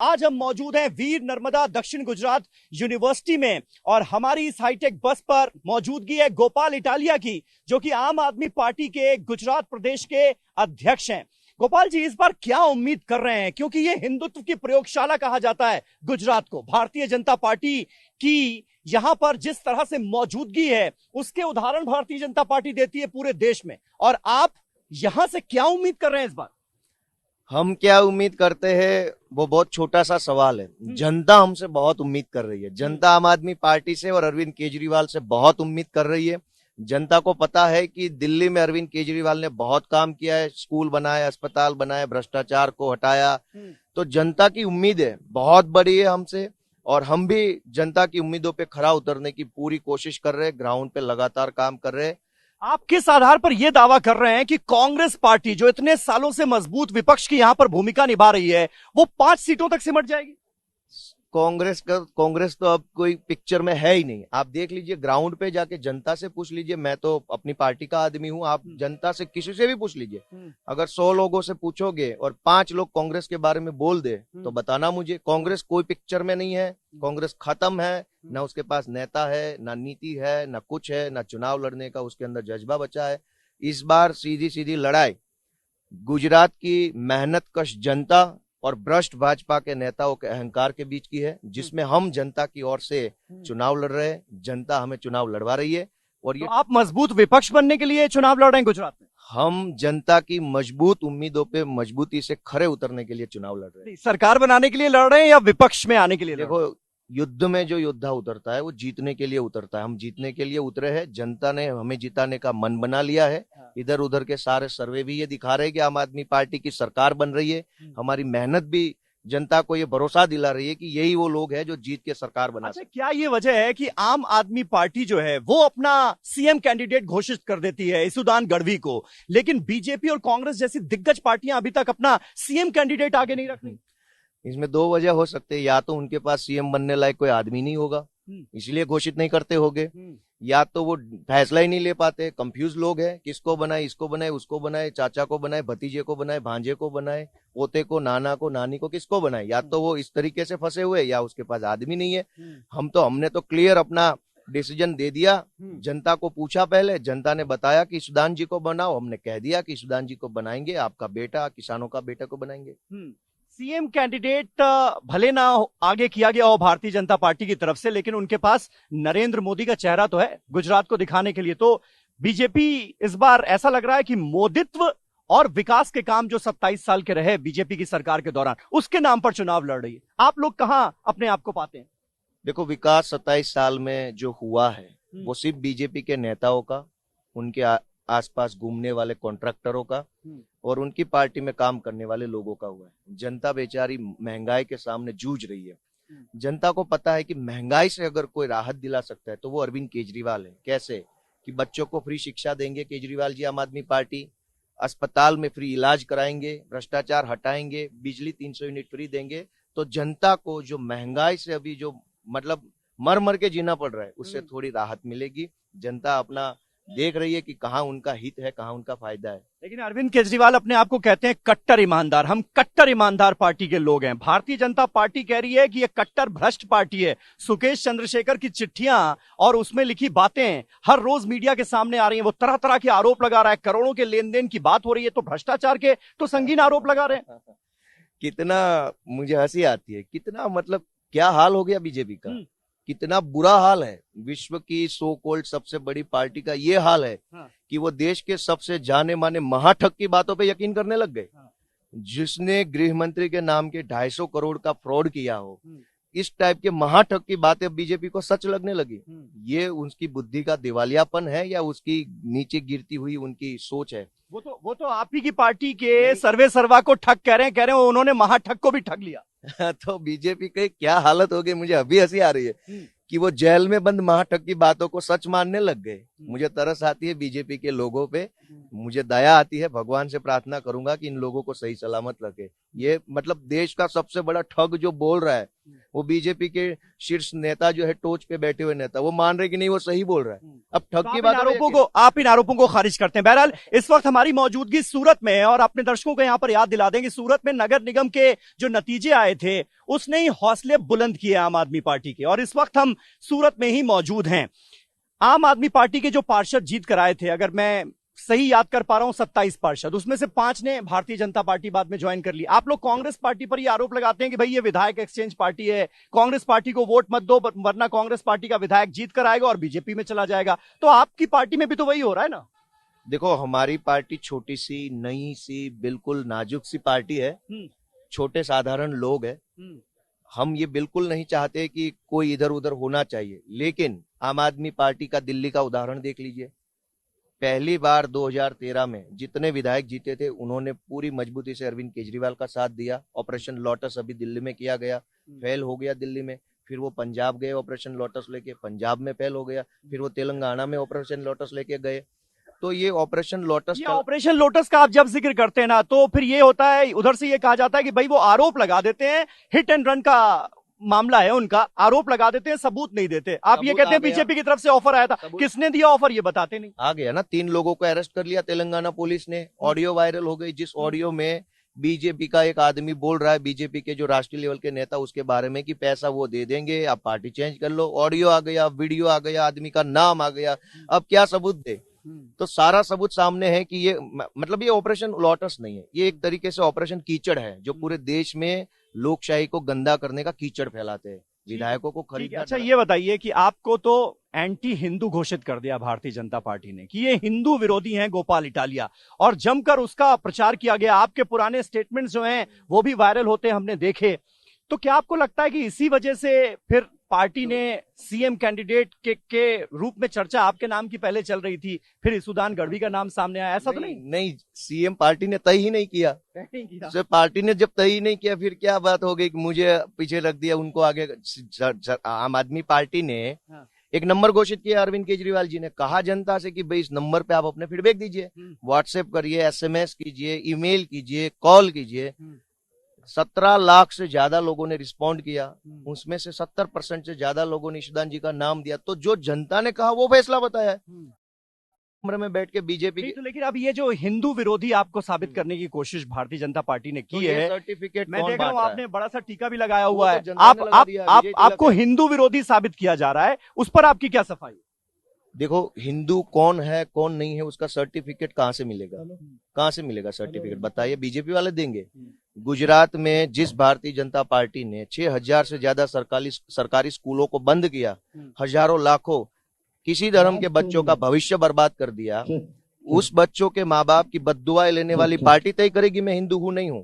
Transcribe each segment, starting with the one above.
आज हम मौजूद हैं वीर नर्मदा दक्षिण गुजरात यूनिवर्सिटी में और हमारी इस हाईटेक बस पर मौजूदगी है गोपाल इटालिया की, जो कि आम आदमी पार्टी के गुजरात प्रदेश के अध्यक्ष हैं। गोपाल जी, इस बार क्या उम्मीद कर रहे हैं, क्योंकि ये हिंदुत्व की प्रयोगशाला कहा जाता है गुजरात को। भारतीय जनता पार्टी की यहां पर जिस तरह से मौजूदगी है उसके उदाहरण भारतीय जनता पार्टी देती है पूरे देश में, और आप यहां से क्या उम्मीद कर रहे हैं इस बार? हम क्या उम्मीद करते हैं वो बहुत छोटा सा सवाल है। जनता हमसे बहुत उम्मीद कर रही है। जनता आम आदमी पार्टी से और अरविंद केजरीवाल से बहुत उम्मीद कर रही है। जनता को पता है कि दिल्ली में अरविंद केजरीवाल ने बहुत काम किया है, स्कूल बनाए, अस्पताल बनाए, भ्रष्टाचार को हटाया। तो जनता की उम्मीदें बहुत बड़ी है हमसे, और हम भी जनता की उम्मीदों पे खरा उतरने की पूरी कोशिश कर रहे हैं। ग्राउंड पे लगातार काम कर रहे हैं। आप किस आधार पर यह दावा कर रहे हैं कि कांग्रेस पार्टी, जो इतने सालों से मजबूत विपक्ष की यहां पर भूमिका निभा रही है, वो 5 सीटों तक सिमट जाएगी? कांग्रेस तो अब कोई पिक्चर में है ही नहीं। आप देख लीजिए, ग्राउंड पे जाके जनता से पूछ लीजिए। मैं तो अपनी पार्टी का आदमी हूं, आप जनता से किसी से भी पूछ लीजिए। अगर 100 लोगों से पूछोगे और 5 लोग कांग्रेस के बारे में बोल दे तो बताना मुझे। कांग्रेस कोई पिक्चर में नहीं है। कांग्रेस खत्म है। ना उसके पास नेता है, ना नीति है, ना कुछ है, ना चुनाव लड़ने का उसके अंदर जज्बा बचा है। इस बार सीधी सीधी लड़ाई गुजरात की मेहनत कश जनता और भ्रष्ट भाजपा के नेताओं के अहंकार के बीच की है, जिसमें हम जनता की ओर से चुनाव लड़ रहे हैं। जनता हमें चुनाव लड़वा रही है। और ये तो आप मजबूत विपक्ष बनने के लिए चुनाव लड़ रहे हैं गुजरात में? हम जनता की मजबूत उम्मीदों पे मजबूती से खरे उतरने के लिए चुनाव लड़ रहे हैं। सरकार बनाने के लिए लड़ रहे हैं या विपक्ष में आने के लिए? देखो, युद्ध में जो योद्धा उतरता है वो जीतने के लिए उतरता है। हम जीतने के लिए उतरे हैं। जनता ने हमें जिताने का मन बना लिया है। इधर उधर के सारे सर्वे भी ये दिखा रहे हैं कि आम आदमी पार्टी की सरकार बन रही है। हमारी मेहनत भी जनता को ये भरोसा दिला रही है कि यही वो लोग हैं जो जीत के सरकार बना सकते। क्या ये वजह है कि आम आदमी पार्टी जो है वो अपना सीएम कैंडिडेट घोषित कर देती है इसुदान गढ़वी को, लेकिन बीजेपी और कांग्रेस जैसी दिग्गज पार्टियां अभी तक अपना सीएम कैंडिडेट आगे नहीं रख रही? इसमें 2 वजह हो सकते हैं। या तो उनके पास सीएम बनने लायक कोई आदमी नहीं होगा, इसलिए घोषित नहीं करते होंगे। या तो वो फैसला ही नहीं ले पाते, कंफ्यूज लोग हैं। किसको बनाए, इसको बनाए, उसको बनाए, चाचा को बनाए, भतीजे को बनाए, भांजे को बनाए, पोते को, नाना को, नानी को, किसको बनाए। या तो वो इस तरीके से फंसे हुए, या उसके पास आदमी नहीं है। हमने तो क्लियर अपना डिसीजन दे दिया। जनता को पूछा पहले, जनता ने बताया कि सुदान जी को बनाओ। हमने कह दिया कि सुदान जी को बनाएंगे, आपका बेटा, किसानों का बेटा को बनाएंगे। सीएम कैंडिडेट भले ना आगे किया गया हो भारतीय जनता पार्टी की तरफ से, लेकिन उनके पास नरेंद्र मोदी का चेहरा तो है गुजरात को दिखाने के लिए। तो बीजेपी इस बार ऐसा लग रहा है कि मोदित्व और विकास के काम जो 27 साल के रहे बीजेपी की सरकार के दौरान, उसके नाम पर चुनाव लड़ रही है। आप लोग कहां अपने आप को पाते हैं? देखो, विकास 27 साल में जो हुआ है वो सिर्फ बीजेपी के नेताओं का, उनके आसपास घूमने वाले कॉन्ट्रैक्टरों का और उनकी पार्टी में काम करने वाले लोगों का हुआ है। जनता बेचारी महंगाई के सामने जूझ रही है। जनता को पता है कि महंगाई से अगर कोई राहत दिला सकता है तो वो अरविंद केजरीवाल है। कैसे? कि बच्चों को फ्री शिक्षा देंगे केजरीवाल जी, आम आदमी पार्टी, अस्पताल में फ्री इलाज कराएंगे, भ्रष्टाचार हटाएंगे, बिजली 300 यूनिट फ्री देंगे। तो जनता को जो महंगाई से अभी जो मतलब मर मर के जीना पड़ रहा है, उससे थोड़ी राहत मिलेगी। जनता अपना देख रही है कि कहां उनका हित है, कहां उनका फायदा है। लेकिन अरविंद केजरीवाल अपने आप को कहते हैं कट्टर ईमानदार। हम कट्टर ईमानदार पार्टी के लोग हैं। भारतीय जनता पार्टी कह रही है कि यह कट्टर भ्रष्ट पार्टी है। सुकेश चंद्रशेखर की चिट्ठियां और उसमें लिखी बातें हर रोज मीडिया के सामने आ रही हैं। वो तरह तरह के आरोप लगा रहा है, करोड़ों के लेन देन की बात हो रही है, तो भ्रष्टाचार के तो संगीन आरोप लगा रहे हैं। कितना मुझे हंसी आती है, कितना मतलब क्या हाल हो गया बीजेपी का। कितना बुरा हाल है। विश्व की सो कॉल्ड सबसे बड़ी पार्टी का ये हाल है कि वो देश के सबसे जाने माने महाठग की बातों पे यकीन करने लग गए। जिसने गृह मंत्री के नाम के 250 करोड़ का फ्रॉड किया हो, इस टाइप के महाठग की बातें बीजेपी को सच लगने लगी। ये उसकी बुद्धि का दिवालियापन है या उसकी नीचे गिरती हुई उनकी सोच है? वो तो आप ही की पार्टी के सर्वे सर्वा को ठग कह रहे हैं उन्होंने महाठग को भी ठग लिया। तो बीजेपी की क्या हालत हो गई, मुझे अभी हंसी आ रही है कि वो जेल में बंद महाठग की बातों को सच मानने लग गए। मुझे तरस आती है बीजेपी के लोगों पे, मुझे दया आती है। भगवान से प्रार्थना करूंगा कि इन लोगों को सही सलामत रखे। ये मतलब देश का सबसे बड़ा ठग जो बोल रहा है वो बीजेपी के शीर्ष नेता जो है, टोच पे बैठे हुए नेता, वो मान रहे कि नहीं वो सही बोल रहा है। अब ठग की बात आप इन आरोपों को खारिज करते हैं। बहरहाल इस वक्त हमारी मौजूदगी सूरत में है और अपने दर्शकों को यहां पर याद दिला दें कि सूरत में नगर निगम के जो नतीजे आए थे उसने ही हौसले बुलंद किए आम आदमी पार्टी के, और इस वक्त हम सूरत में ही मौजूद हैं। आम आदमी पार्टी के जो पार्षद जीत कर आए थे, अगर मैं सही याद कर पा रहा हूं 27 पार्षद, उसमें से 5 ने भारतीय जनता पार्टी बाद में ज्वाइन कर ली। आप लोग कांग्रेस पार्टी पर ये आरोप लगाते हैं कि भाई ये विधायक एक्सचेंज पार्टी है, कांग्रेस पार्टी को वोट मत दो वरना कांग्रेस पार्टी का विधायक जीत कर आएगा और बीजेपी में चला जाएगा। तो आपकी पार्टी में भी तो वही हो रहा है ना। देखो, हमारी पार्टी छोटी सी, नई सी, बिल्कुल नाजुक सी पार्टी है, छोटे साधारण लोग है। हम ये बिल्कुल नहीं चाहते कि कोई इधर उधर होना चाहिए, लेकिन आम आदमी पार्टी का दिल्ली का उदाहरण देख लीजिए। पहली बार 2013 में जितने विधायक जीते थे उन्होंने पूरी मजबूती से अरविंद केजरीवाल का साथ दिया। ऑपरेशन लोटस अभी दिल्ली में किया गया, फेल हो गया दिल्ली में। फिर वो पंजाब गए ऑपरेशन लोटस लेके, पंजाब में फेल हो गया। फिर वो तेलंगाना में ऑपरेशन लोटस लेके गए। तो ये ऑपरेशन लोटस का आप जब जिक्र करते हैं ना, तो फिर ये होता है, उधर से ये कहा जाता है कि भाई वो आरोप लगा देते हैं, हिट एंड रन का मामला है उनका, आरोप लगा देते हैं, सबूत नहीं देते। आप ये कहते हैं बीजेपी की तरफ से ऑफर आया था, किसने दिया ऑफर ये बताते नहीं। आ गया ना, 3 लोगों को अरेस्ट कर लिया तेलंगाना पुलिस ने। ऑडियो वायरल हो गई, जिस ऑडियो में बीजेपी का एक आदमी बोल रहा है, बीजेपी के जो राष्ट्रीय लेवल के नेता, उसके बारे में कि पैसा वो दे देंगे, आप पार्टी चेंज कर लो। ऑडियो आ गया, वीडियो आ गया, आदमी का नाम आ गया। अब क्या सबूत दे? तो सारा सबूत सामने है कि ये मतलब ये ऑपरेशन लोटस नहीं है, ये एक तरीके से ऑपरेशन कीचड़ है, जो पूरे देश में लोकशाही को गंदा करने का कीचड़ फैलाते हैं, विधायकों को खरीदना। अच्छा, ये बताइए कि आपको तो एंटी हिंदू घोषित कर दिया भारतीय जनता पार्टी ने कि ये हिंदू विरोधी हैं गोपाल इटालिया, और जमकर उसका प्रचार किया गया। आपके पुराने स्टेटमेंट्स जो हैं वो भी वायरल होते हमने देखे। तो क्या आपको लगता है कि इसी वजह से फिर पार्टी ने सीएम कैंडिडेट के रूप में चर्चा आपके नाम की पहले चल रही थी, फिर सुदान गढ़वी का नाम सामने आया, ऐसा तो नहीं, सीएम पार्टी ने तय ही नहीं किया। पार्टी ने जब तय ही नहीं किया, फिर क्या बात हो गई कि मुझे पीछे रख दिया, उनको आगे। आम आदमी पार्टी ने एक नंबर घोषित किया, अरविंद केजरीवाल जी ने कहा जनता से कि भाई इस नंबर पे आप अपने फीडबैक दीजिए, व्हाट्सएप करिए, एसएमएस कीजिए, ईमेल कीजिए, कॉल कीजिए। 17 लाख से ज्यादा लोगों ने रिस्पॉन्ड किया, उसमें से 70% से ज्यादा लोगों ने ईशुदान जी का नाम दिया। तो जो जनता ने कहा वो फैसला बताया है। कमरे में बैठ के बीजेपी की। तो लेकिन अब ये जो हिंदू विरोधी आपको साबित करने की कोशिश भारतीय जनता पार्टी ने की है, सर्टिफिकेट मैं देख रहा हूँ आपने बड़ा सा टीका भी लगाया हुआ है, आपको हिंदू विरोधी साबित किया जा रहा है, उस पर आपकी क्या सफाई? देखो, हिंदू कौन है कौन नहीं है उसका सर्टिफिकेट कहाँ से मिलेगा? कहाँ से मिलेगा सर्टिफिकेट? बताइए, बीजेपी वाले देंगे? गुजरात में जिस भारतीय जनता पार्टी ने 6000 से ज्यादा सरकारी स्कूलों को बंद किया, हजारों लाखों किसी धर्म के बच्चों का भविष्य बर्बाद कर दिया, उस बच्चों के माँ बाप की बद्दुआएं लेने वाली पार्टी तय करेगी मैं हिंदू हूं नहीं हूं।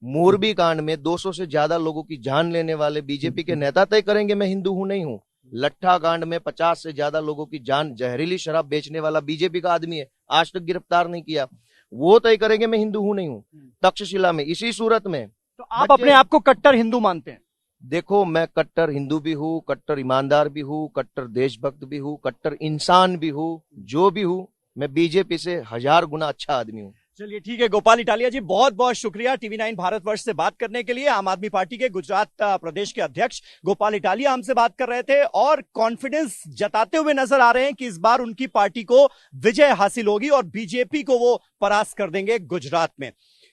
मोरबी कांड में 200 से ज्यादा लोगों की जान लेने वाले बीजेपी के नेता तय करेंगे मैं हिंदू हूं नहीं हूं। लट्ठा कांड में 50 से ज्यादा लोगों की जान, जहरीली शराब बेचने वाला बीजेपी का आदमी है, आज तक गिरफ्तार नहीं किया, वो तय करेंगे मैं हिंदू हूं नहीं हूं। तक्षशिला में, इसी सूरत में। तो आप अपने आप को कट्टर हिंदू मानते हैं? देखो, मैं कट्टर हिंदू भी हूँ, कट्टर ईमानदार भी हूँ, कट्टर देशभक्त भी हूँ, कट्टर इंसान भी हूँ, जो भी हूँ। मैं बीजेपी से 1000 गुना अच्छा आदमी हूँ। चलिए ठीक है, गोपाल इटालिया जी, बहुत बहुत शुक्रिया टीवी9 भारतवर्ष से बात करने के लिए। आम आदमी पार्टी के गुजरात प्रदेश के अध्यक्ष गोपाल इटालिया हमसे बात कर रहे थे और कॉन्फिडेंस जताते हुए नजर आ रहे हैं कि इस बार उनकी पार्टी को विजय हासिल होगी और बीजेपी को वो परास्त कर देंगे गुजरात में।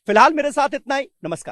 फिलहाल मेरे साथ इतना ही, नमस्कार।